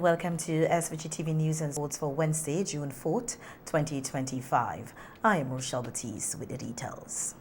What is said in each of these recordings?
welcome to SVG-TV News and Sports for Wednesday, June 4th, 2025. I am Rochelle Batiste with the details.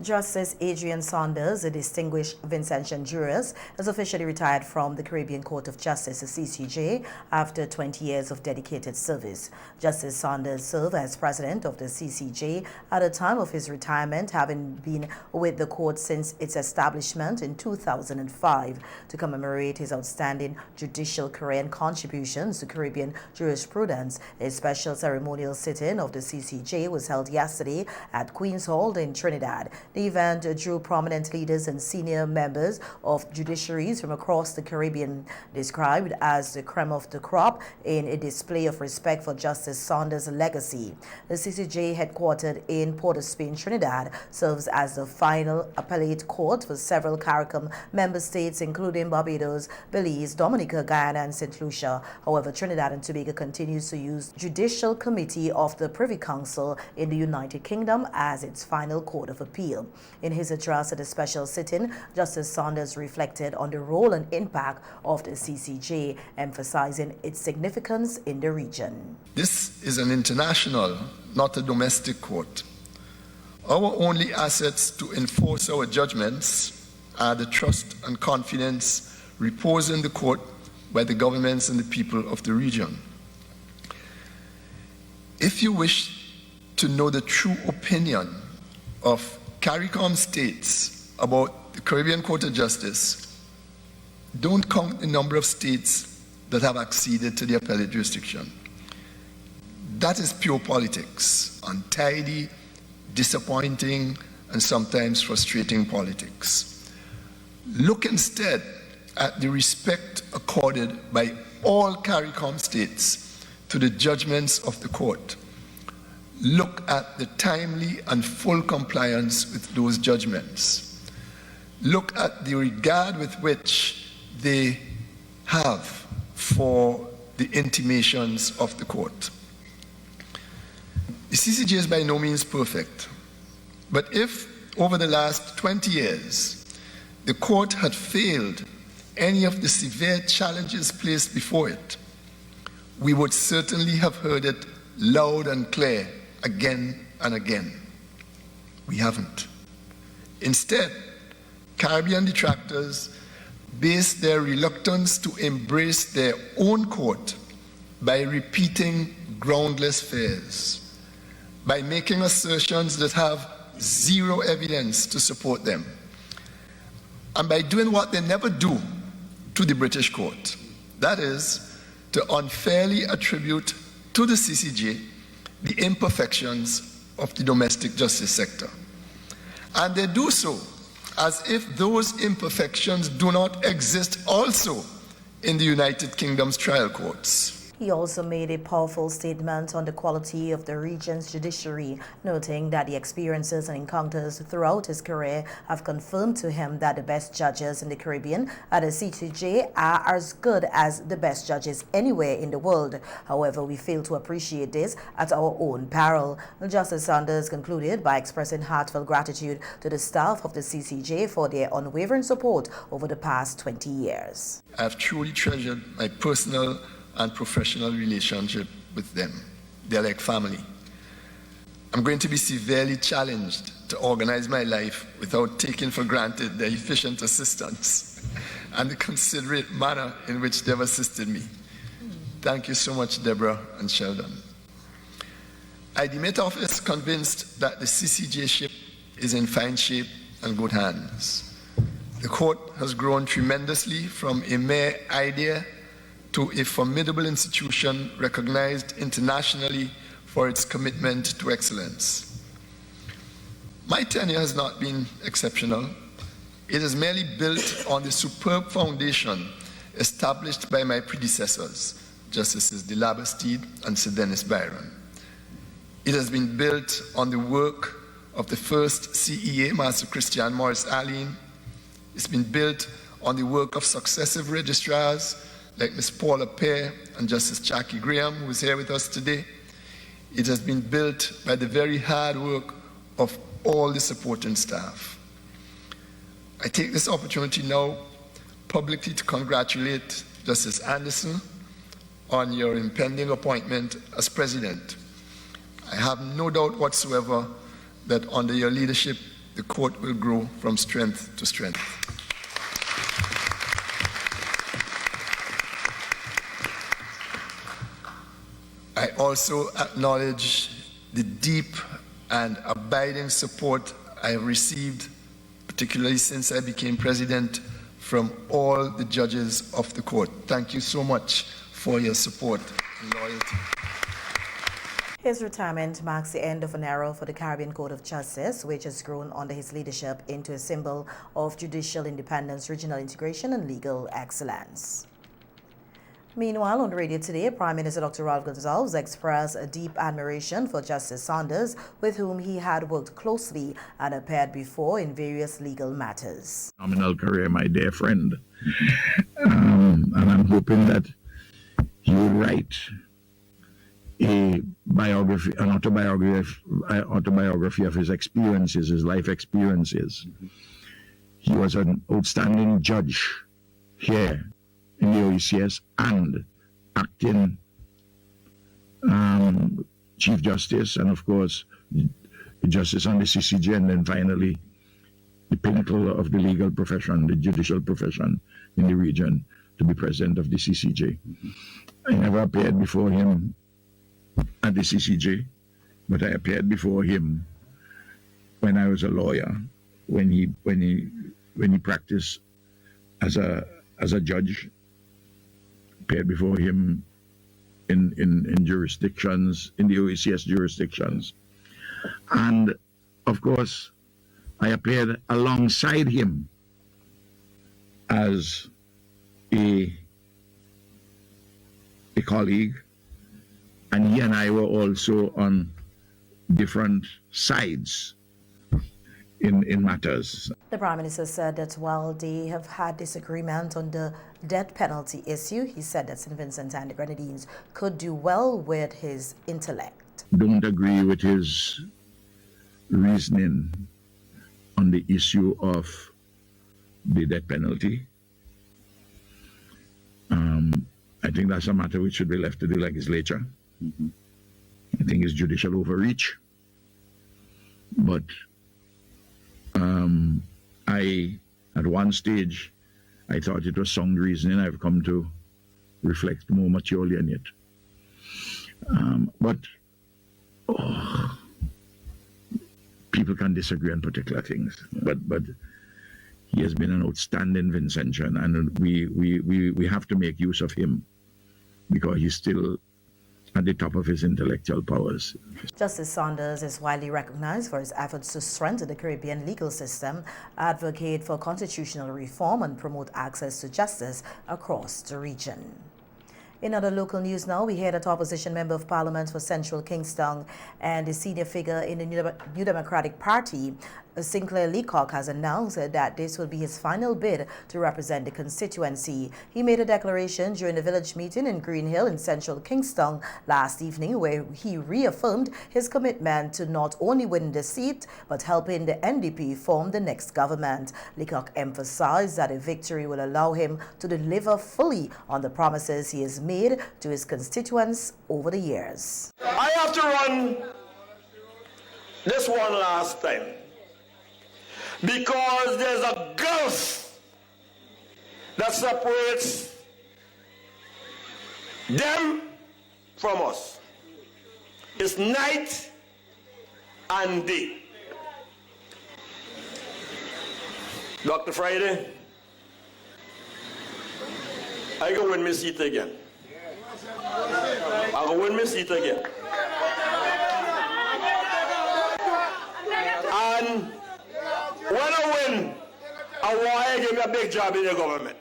Justice Adrian Saunders, a distinguished Vincentian jurist, has officially retired from the Caribbean Court of Justice, the CCJ, after 20 years of dedicated service. Justice Saunders served as president of the CCJ at the time of his retirement, having been with the court since its establishment in 2005. To commemorate his outstanding judicial career and contributions to Caribbean jurisprudence, a special ceremonial sit-in of the CCJ was held yesterday at Queen's Hall in Trinidad. The event drew prominent leaders and senior members of judiciaries from across the Caribbean, described as the creme of the crop in a display of respect for Justice Saunders' legacy. The CCJ, headquartered in Port of Spain, Trinidad, serves as the final appellate court for several CARICOM member states, including Barbados, Belize, Dominica, Guyana, and St. Lucia. However, Trinidad and Tobago continues to use Judicial Committee of the Privy Council in the United Kingdom as its final court of appeal. In his address at the special sit-in, Justice Saunders reflected on the role and impact of the CCJ, emphasizing its significance in the region. This is an international, not a domestic court. Our only assets to enforce our judgments are the trust and confidence reposed in the court by the governments and the people of the region. If you wish to know the true opinion of CARICOM states about the Caribbean Court of Justice, don't count the number of states that have acceded to the appellate jurisdiction. That is pure politics, untidy, disappointing, and sometimes frustrating politics. Look instead at the respect accorded by all CARICOM states to the judgments of the court. Look at the timely and full compliance with those judgments. Look at the regard with which they have for the intimations of the court. The CCJ is by no means perfect, but if over the last 20 years the court had failed any of the severe challenges placed before it, we would certainly have heard it loud and clear again and again. We haven't. Instead, Caribbean detractors base their reluctance to embrace their own court by repeating groundless fears, by making assertions that have zero evidence to support them, and by doing what they never do to the British court, that is, to unfairly attribute to the CCJ the imperfections of the domestic justice sector. And they do so as if those imperfections do not exist also in the United Kingdom's trial courts. He also made a powerful statement on the quality of the region's judiciary, noting that the experiences and encounters throughout his career have confirmed to him that the best judges in the Caribbean at the CCJ are as good as the best judges anywhere in the world. However, we fail to appreciate this at our own peril. Justice Saunders concluded by expressing heartfelt gratitude to the staff of the CCJ for their unwavering support over the past 20 years. I have truly treasured my personal and professional relationship with them. They're like family. I'm going to be severely challenged to organize my life without taking for granted their efficient assistance and the considerate manner in which they've assisted me. Thank you so much, Deborah and Sheldon. I demit office convinced that the CCJ ship is in fine shape and good hands. The court has grown tremendously from a mere idea to a formidable institution recognized internationally for its commitment to excellence. My tenure has not been exceptional. It is merely built on the superb foundation established by my predecessors, Justices de Labastide and Sir Dennis Byron. It has been built on the work of the first CEA, Master Christian Morris Allen. It's been built on the work of successive registrars like Ms. Paula Pear and Justice Jackie Graham, who is here with us today. It has been built by the very hard work of all the supporting staff. I take this opportunity now publicly to congratulate Justice Anderson, on your impending appointment as president. I have no doubt whatsoever that under your leadership, the court will grow from strength to strength. I also acknowledge the deep and abiding support I have received, particularly since I became president, from all the judges of the court. Thank you so much for your support and loyalty. His retirement marks the end of an era for the Caribbean Court of Justice, which has grown under his leadership into a symbol of judicial independence, regional integration, and legal excellence. Meanwhile, on the radio today, Prime Minister Dr. Ralph Gonsalves expressed a deep admiration for Justice Saunders, with whom he had worked closely and appeared before in various legal matters. Phenomenal career, my dear friend. And I'm hoping that he will write a biography, an autobiography of his experiences, his life experiences. He was an outstanding judge here in the OECS and acting Chief Justice, and of course Justice on the CCJ, and then finally the pinnacle of the legal profession, the judicial profession in the region, to be president of the CCJ. I never appeared before him at the CCJ, but I appeared before him when I was a lawyer, when he practiced as a judge. Appeared before him in jurisdictions, in the OECS jurisdictions. And of course, I appeared alongside him as a colleague, and he and I were also on different sides in matters. The Prime Minister said that while they have had disagreement on the death penalty issue, he said that St. Vincent and the Grenadines could do well with his intellect. Don't agree with his reasoning on the issue of the death penalty. I think that's a matter which should be left to the legislature. I think it's judicial overreach. But at one stage, I thought it was sound reasoning. I've come to reflect more maturely on it. But people can disagree on particular things. But he has been an outstanding Vincentian, and we have to make use of him because he's still at the top of his intellectual powers. Justice Saunders is widely recognized for his efforts to strengthen the Caribbean legal system, advocate for constitutional reform, and promote access to justice across the region. In other local news now, we hear that opposition member of parliament for Central Kingston and a senior figure in the New Democratic Party, Sinclair Leacock, has announced that this will be his final bid to represent the constituency. He made a declaration during the village meeting in Green Hill in Central Kingston last evening, where he reaffirmed his commitment to not only winning the seat, but helping the NDP form the next government. Leacock emphasized that a victory will allow him to deliver fully on the promises he has made to his constituents over the years. I have to run this one last time, because there's a gulf that separates them from us. It's night and day. Dr. Friday, I go win my seat again. I go win my seat again. And when I win, I want to give me a big job in the government.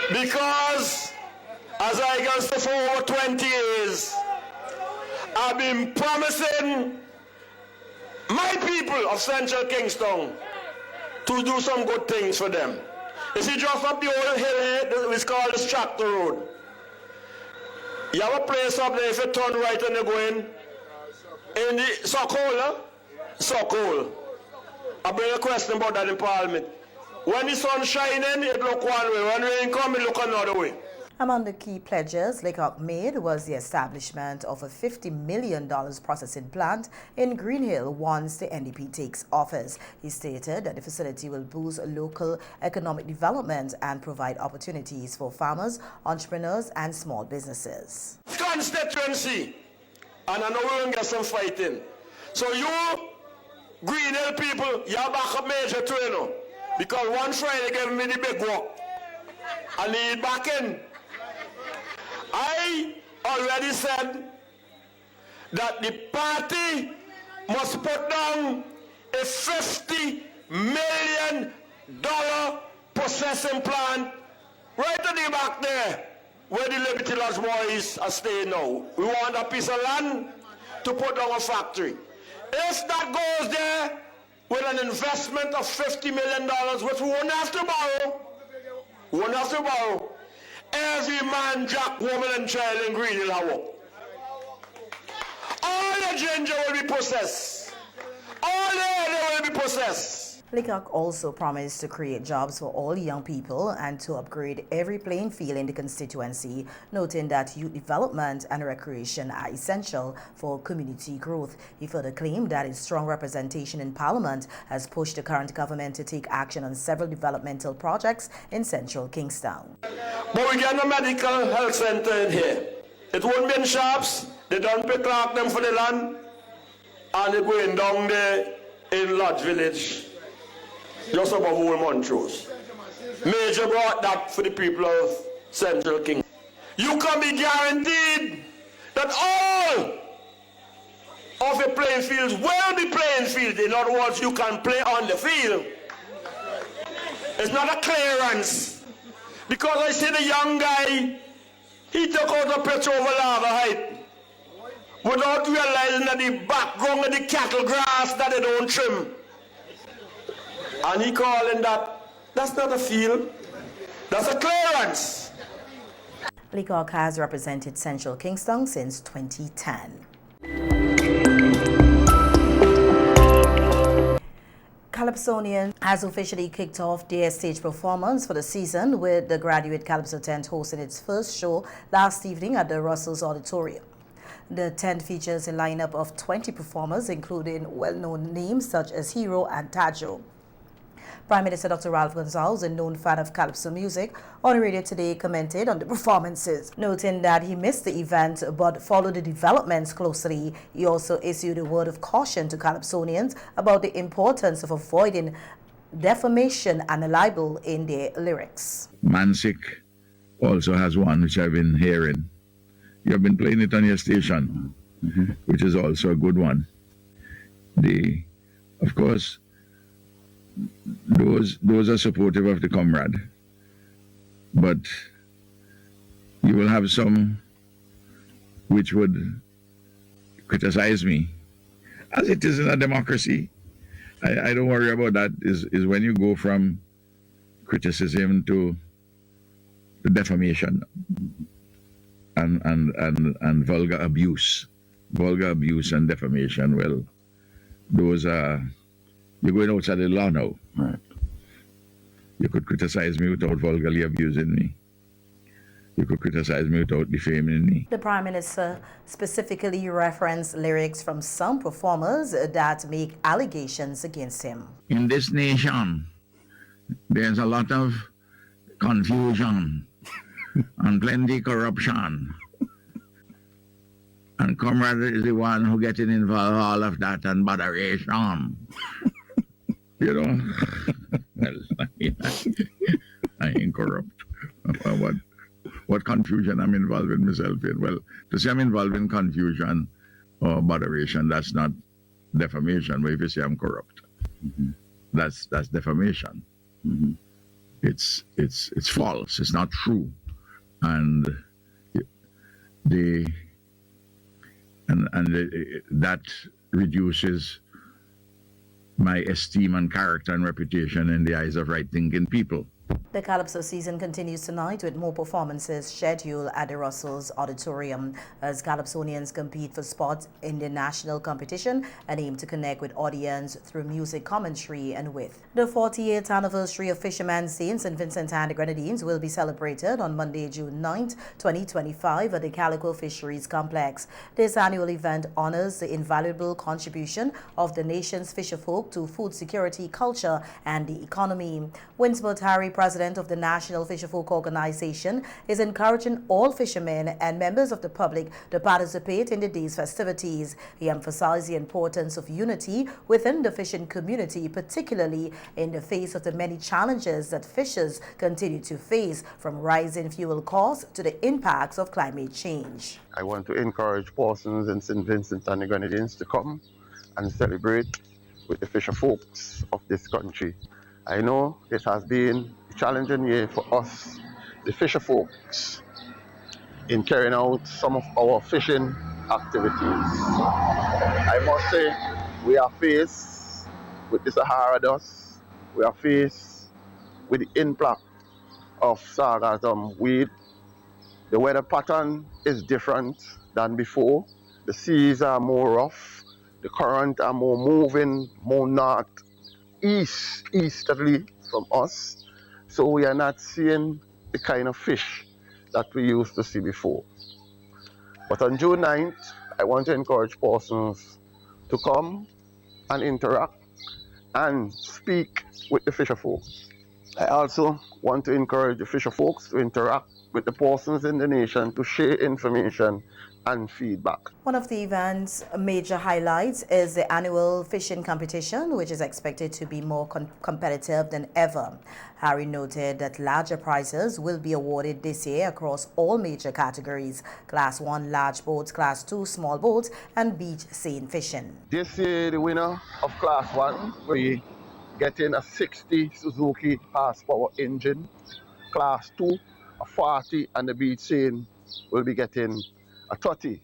Because as I can say, for over 20 years, I've been promising my people of Central Kingston to do some good things for them. You see, just up the old hill here, it's called the Tractor Road. You have a place up there, if you turn right and you go in the Sockole, Sockole. I bring a question about that in Parliament. When the sun shining, it look one way. When rain come, it look another way. Among the key pledges Laycock made was the establishment of a $50 million processing plant in Green Hill once the NDP takes office. He stated that the facility will boost local economic development and provide opportunities for farmers, entrepreneurs, and small businesses. Constituency, and I know we're going to get some fighting. So you, Green Hill people, you're back up major too, you know, because one Friday gave me the big work. I need back in. I already said that the party must put down a $50 million processing plant right at the back there where the Liberty Lodge boys are staying now. We want a piece of land to put down a factory. If that goes there with an investment of $50 million, which we won't have to borrow, every man, jack, woman, and child in Green Hill have work. All the ginger will be processed. All the other will be processed. Laycock also promised to create jobs for all young people and to upgrade every playing field in the constituency, noting that youth development and recreation are essential for community growth. He further claimed that his strong representation in Parliament has pushed the current government to take action on several developmental projects in central Kingston. But we get a medical health center in here. It won't be in shops. They don't pay Clark them for the land. And they're going down there in Lodge Village, just above Old Montrose. Major brought that for the people of Central Kingston. You can be guaranteed that all of the playing fields will be playing fields. In other words, you can play on the field. It's not a clearance. Because I see the young guy, he took out a picture over lava height without realizing that the background of the cattle grass that they don't trim. And he calling that's not a field, that's a clearance. Laycock has represented Central Kingston since 2010. Calypsonian has officially kicked off their stage performance for the season, with the graduate Calypso tent hosting its first show last evening at the Russell's Auditorium. The tent features a lineup of 20 performers, including well-known names such as Hero and Tajo. Prime Minister Dr. Ralph Gonsalves, a known fan of Calypso music, on radio today commented on the performances, noting that he missed the event but followed the developments closely. He also issued a word of caution to Calypsonians about the importance of avoiding defamation and libel in their lyrics. Mansick also has one which I've been hearing. You have been playing it on your station, which is also a good one. Of course, those are supportive of the comrade, but you will have some which would criticize me, as it is in a democracy. I don't worry about that. Is when you go from criticism to defamation and vulgar abuse and defamation. Well, those are, you're going outside the law now. Right. You could criticize me without vulgarly abusing me. You could criticize me without defaming me. The Prime Minister specifically referenced lyrics from some performers that make allegations against him. In this nation, there's a lot of confusion and plenty corruption. And comrade is the one who getting involved in all of that and botheration. You know, well, I ain't corrupt. What confusion I'm involved in myself in? Well, to say I'm involved in confusion or botheration, that's not defamation. But if you say I'm corrupt, that's defamation. It's false. It's not true, and that reduces my esteem and character and reputation in the eyes of right-thinking people. The Calypso season continues tonight with more performances scheduled at the Russell's Auditorium as Calypsonians compete for spots in the national competition and aim to connect with audience through music commentary and wit. The 48th anniversary of Fishermans Day in St. Vincent and the Grenadines will be celebrated on Monday, June 9th, 2025 at the Calico Fisheries Complex. This annual event honors the invaluable contribution of the nation's fisherfolk to food security, culture, and the economy. Winsbert Harry, president of the National Fisherfolk Organization, is encouraging all fishermen and members of the public to participate in the day's festivities. He emphasized the importance of unity within the fishing community, particularly in the face of the many challenges that fishers continue to face, from rising fuel costs to the impacts of climate change. I want to encourage persons in St. Vincent and the Grenadines to come and celebrate with the fisher folks of this country. I know it has been a challenging year for us, the fisher folks, in carrying out some of our fishing activities. I must say, we are faced with the Sahara dust, we are faced with the impact of sargassum weed. The weather pattern is different than before. The seas are more rough, the current are more moving, more north, easterly from us. So we are not seeing the kind of fish that we used to see before. But on June 9th, I want to encourage persons to come and interact and speak with the fisher folks. I also want to encourage the fisher folks to interact with the persons in the nation to share information and feedback. One of the event's major highlights is the annual fishing competition, which is expected to be more competitive than ever. Harry noted that larger prizes will be awarded this year across all major categories: Class 1 large boats, Class 2 small boats, and beach seine fishing. This year, the winner of Class 1 will be getting a 60 Suzuki horsepower engine. Class 2, a 40, and the beach seine will be getting a 30.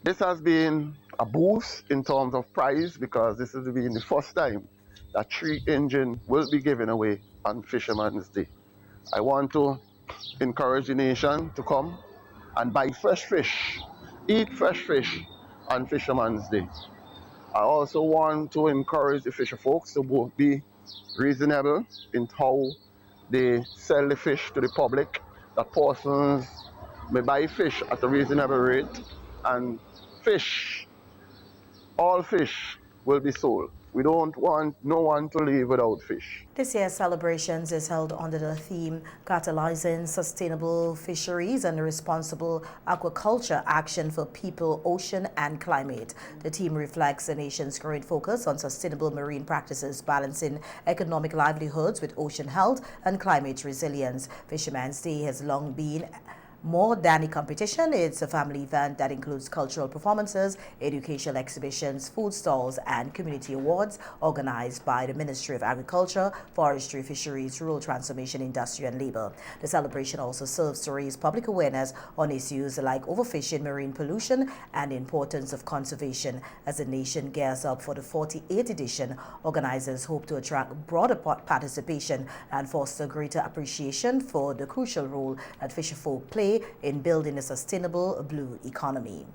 This has been a boost in terms of price because this has been the first time that 3 engine will be given away on Fisherman's Day. I want to encourage the nation to come and buy fresh fish, eat fresh fish on Fisherman's Day. I also want to encourage the fisher folks to be reasonable in how they sell the fish to the public, that persons may buy fish at a reasonable rate, and all fish will be sold. We don't want no one to leave without fish. This year's celebrations is held under the theme Catalyzing Sustainable Fisheries and Responsible Aquaculture Action for People, Ocean and Climate. The theme reflects the nation's growing focus on sustainable marine practices, balancing economic livelihoods with ocean health and climate resilience. Fisherman's Day has long been more than a competition. It's a family event that includes cultural performances, educational exhibitions, food stalls, and community awards organized by the Ministry of Agriculture, Forestry, Fisheries, Rural Transformation, Industry, and Labor. The celebration also serves to raise public awareness on issues like overfishing, marine pollution, and the importance of conservation. As the nation gears up for the 48th edition, organizers hope to attract broader participation and foster greater appreciation for the crucial role that fisherfolk play in building a sustainable blue economy.